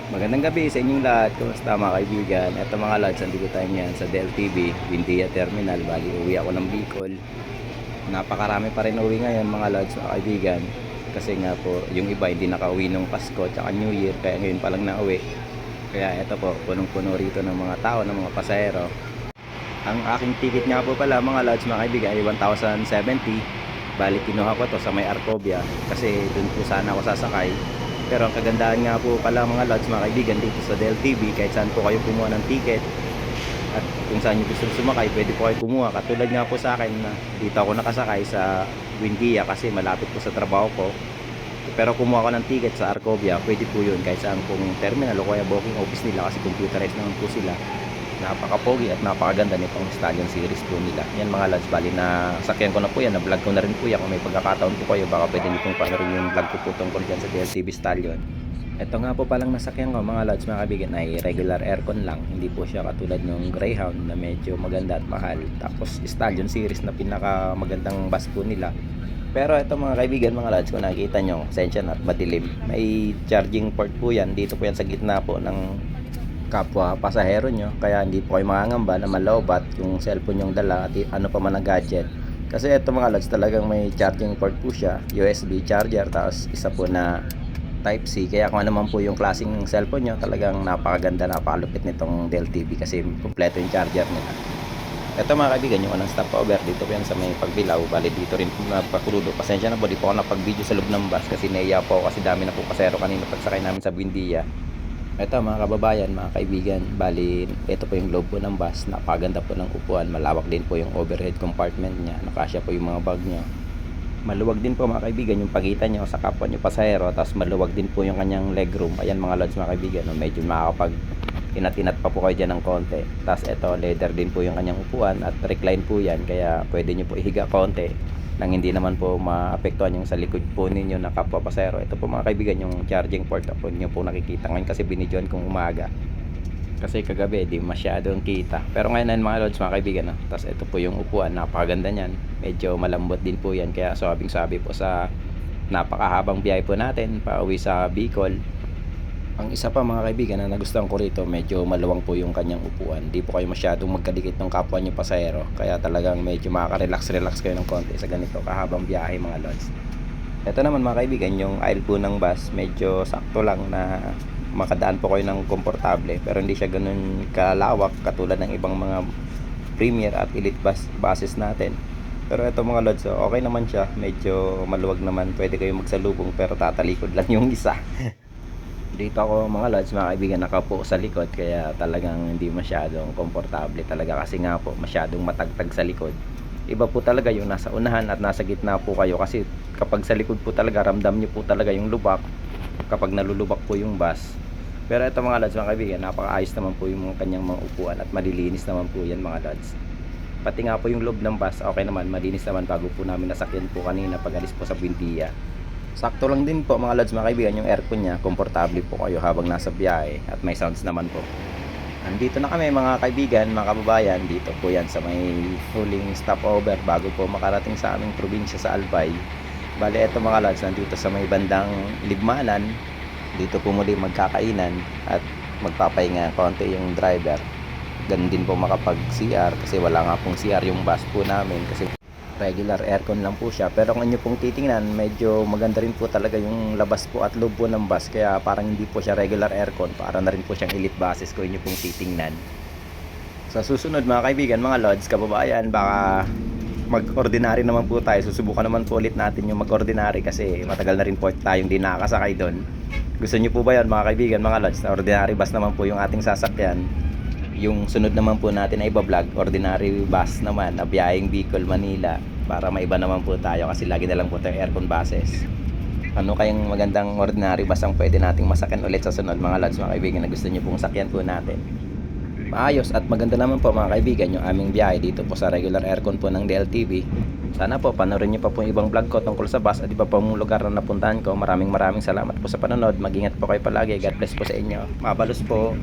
Magandang gabi sa inyong lahat. Kumusta mga kaibigan? Ito mga lads, andito tayo ngayon sa DelTV, Bindia Terminal. Bali, uwi ako ng Bicol. Napakarami pa rin uwi ngayon mga lads, mga kaibigan. Kasi nga po, yung iba hindi nakauwi nung Pasko at New Year, kaya ngayon pa lang nauwi. Kaya ito po, punong-puno rito ng mga tao, ng mga pasahero. Ang aking ticket nga po pala mga lads, mga kaibigan ay 1,070. Bali, kinuha ko to sa may Arcovia kasi dun po sana ako sasakay. Pero ang kagandahan nga po pala mga lods, mga kaibigan, dito sa DelTV, kahit saan po kayo kumuha ng ticket at kung saan nyo gusto sumakay, pwede po kayo kumuha. Katulad nga po sa akin na dito ako nakasakay sa Buendia kasi malapit po sa trabaho ko. Pero kumuha ko ng ticket sa Arcovia, pwede po yun kahit saan pong terminal o kaya booking office nila kasi computerized naman po sila. Napakapogi at napakaganda nitong Stallion series po nila. Yan mga lads, bali na sakyan ko na po yan, na vlog ko na rin po yan. Kung may pagkakataon po kayo, baka pwede nyo pong panorin yung vlog ko po tungkol dyan sa DLTV Stallion. Ito nga po palang nasakyan ko mga lads, mga kaibigan, ay regular aircon lang. Hindi po siya katulad ng Greyhound na medyo maganda at mahal. Tapos Stallion series na pinaka magandang bus po nila. Pero ito mga kaibigan, mga lads, kung nakikita nyo, sensya na at madilim, may charging port po yan. Dito po yan sa gitna po ng kapwa pasahero nyo, kaya hindi po kayo mangangamba na malawbat yung cellphone yung dala at ano pa man ang gadget. Kasi ito mga lods, talagang may charging port po siya, USB charger, tapos isa po na type C. Kaya kung ano naman po yung klaseng cellphone nyo, talagang napakaganda, napakalupit nitong DelTV kasi kompleto yung charger nila. Ito mga kaibigan, yung unang stopover dito po yan sa may Pagbilao. Bali dito rin po napakuludo. Pasensya na po, di po ako napag-video sa loob ng bus kasi naiya po ako kasi dami na po pasero kanina pagsakay namin sa Buendia. Ito mga kababayan, mga kaibigan, bali ito po yung loob po ng bus. Napaganda po ng upuan, malawak din po yung overhead compartment niya, nakasya po yung mga bag niya. Maluwag din po mga kaibigan yung pagitan niyo sa kapwa niyo pasahero, tapos maluwag din po yung kanyang legroom. Ayan mga lods mga kaibigan, no? Medyo makakapag inat-inat pa po kayo dyan ng konti. Tapos ito, leather din po yung kanyang upuan at recline po yan, kaya pwede niyo po ihiga konti nang hindi naman po maapektuhan yung sa likod po ninyo na kapwa pasahero. Ito po mga kaibigan yung charging port po nyo po nakikita ngayon kasi binidyoan kong umaga kasi kagabi di masyadong kita, pero ngayon na mga lods mga kaibigan, no? Tapos ito po yung upuan, napakaganda nyan, medyo malambot din po yan, kaya sabing sabi po sa napakahabang biyahe po natin pa uwi sa Bicol. Ang isa pa mga kaibigan na nagustuhan ko rito, medyo maluwang po yung kanyang upuan. Di po kayo masyadong magkadikit ng kapwa nyo pasahero. Kaya talagang medyo makaka-relax kayo ng konti sa ganito kahabang biyahe mga lods. Ito naman mga kaibigan, yung aisle po ng bus, medyo sakto lang na makadaan po kayo ng komportable. Pero hindi siya ganun kalawak katulad ng ibang mga premier at elite buses natin. Pero ito mga lods, okay naman siya. Medyo maluwag naman, pwede kayo magsalubong pero tatalikod lang yung isa. Dito ako mga lods mga kaibigan, nakaupo sa likod, kaya talagang hindi masyadong komportable talaga kasi nga po masyadong matagtag sa likod. Iba po talaga yung nasa unahan at nasa gitna po kayo kasi kapag sa likod po talaga ramdam nyo po talaga yung lubak kapag nalulubak po yung bus. Pero ito mga lods mga kaibigan, napakaayos naman po yung kanyang mga upuan at malilinis naman po yan mga lods. Pati nga po yung loob ng bus, okay naman, malinis naman bago po namin nasakyan po kanina pag alis po sa Buendia. Sakto lang din po mga lods mga kaibigan, yung aircon niya, komportable po kayo habang nasa biyahe at may sounds naman po. Andito na kami mga kaibigan, mga kababayan, dito po yan sa may huling stopover bago po makarating sa aming probinsya sa Albay. Bali eto mga lods, nandito sa may bandang Libmanan, dito po muli magkakainan at magpapahinga konti yung driver. Ganun din po makapag CR kasi wala nga pong CR yung bus po namin kasi regular aircon lang po siya. Pero kung inyo pong titingnan, medyo maganda rin po talaga yung labas po at loob po ng bus, kaya parang hindi po siya regular aircon, para na rin po siyang elite buses kung inyo pong titingnan. Sa susunod mga kaibigan, mga lods, kababayan, baka mag-ordinary naman po tayo. Susubukan naman po ulit natin yung mag-ordinary kasi matagal na rin po tayong di nakakasakay doon. Gusto nyo po ba yan mga kaibigan, mga lods, na ordinary bus naman po yung ating sasakyan? Yung sunod naman po natin ay iba-vlog, ordinary bus naman na biyaheng Bicol, Manila, para maiba naman po tayo kasi lagi na lang po tayong aircon buses. Ano kayang magandang ordinary bus ang pwede nating masakyan ulit sa sunod mga lods mga kaibigan na gusto nyo pong sakyan po natin? Maayos at maganda naman po mga kaibigan yung aming biyahe dito po sa regular aircon po ng DLTV. Sana po panoorin nyo pa po yung ibang vlog ko tungkol sa bus at iba pa mong lugar na napuntahan ko. Maraming salamat po sa panonood. Mag-ingat po kayo palagi. God bless po sa inyo. Mabalos po.